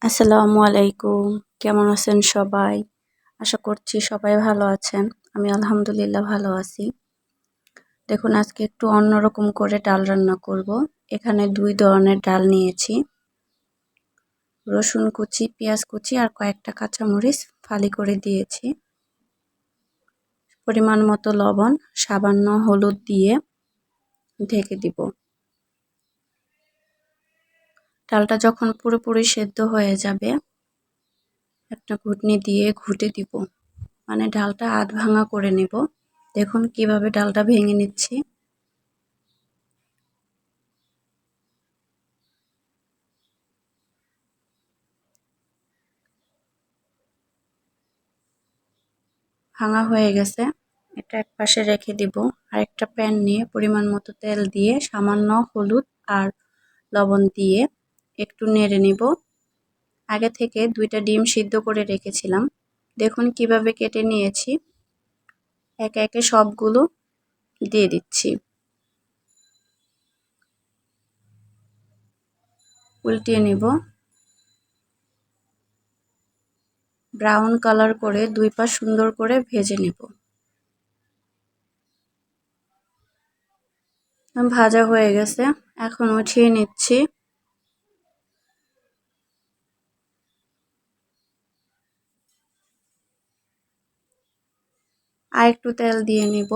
আসসালামু আলাইকুম। কেমন আছেন সবাই? আশা করছি সবাই ভালো আছেন। আমি আলহামদুলিল্লাহ ভালো আছি। দেখুন আজকে একটু অন্যরকম করে ডাল রান্না করব। এখানে 2 ধরনের ডাল নিয়েছি। রসুন কুচি, পেঁয়াজ কুচি আর কয়েকটা কাঁচামরিচ ফালি করে দিয়েছি। পরিমাণ মতো লবণ, সামান্য হলুদ দিয়ে ঢেকে দিব। ডালটা যখন পুরোপুরি সেদ্ধ হয়ে যাবে, একটা ঘুটনি দিয়ে ঘুটে দিব। মানে ডালটা আধ ভাঙা করে নেব। দেখুন কিভাবে ডালটা ভেঙে নিচ্ছি। ভাঙা হয়ে গেছে। এটা একপাশে রেখে দিব। আর একটা প্যান নিয়ে পরিমাণ মতো তেল দিয়ে সামান্য হলুদ আর লবণ দিয়ে একটু নেড়ে নিব। আগে থেকে 2টা ডিম সিদ্ধ করে রেখেছিলাম। দেখুন কিভাবে কেটে নিয়েছি। একে একে সবগুলো দিয়ে দিচ্ছি। উল্টিয়ে নিব। ব্রাউন কালার করে 2 পাশ সুন্দর করে ভেজে নিব। ভাজা হয়ে গেছে। এখন উঠিয়ে নিচ্ছি। আর একটু তেল দিয়ে নিব।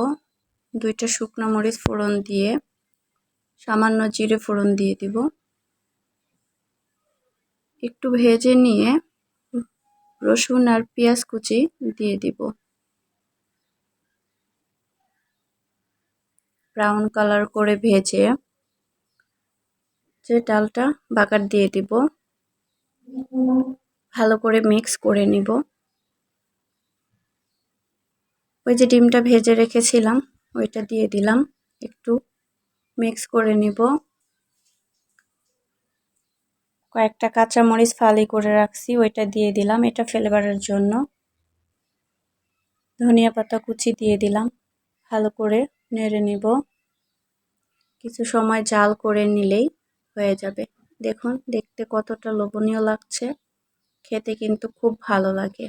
2টা শুকনো মরিচ ফোড়ন দিয়ে সামান্য জিরে ফোড়ন দিয়ে দিব। একটু ভেজে নিয়ে রসুন আর পেঁয়াজ কুচি দিয়ে দিব। ব্রাউন কালার করে ভেজে যে ডালটা বাগার দিয়ে দিব। ভালো করে মিক্স করে নিব। ওই যে ডিমটা ভেজে রেখেছিলাম ওইটা দিয়ে দিলাম। একটু মিক্স করে নিব। কয়েকটা কাঁচামরিচ ফালি করে রাখছি ওইটা দিয়ে দিলাম, এটা ফ্লেভারের জন্য। ধনিয়া পাতা কুচি দিয়ে দিলাম। ভালো করে নেড়ে নিব। কিছু সময় জাল করে নিলেই হয়ে যাবে। দেখুন দেখতে কতটা লোভনীয় লাগছে। খেতে কিন্তু খুব ভালো লাগে।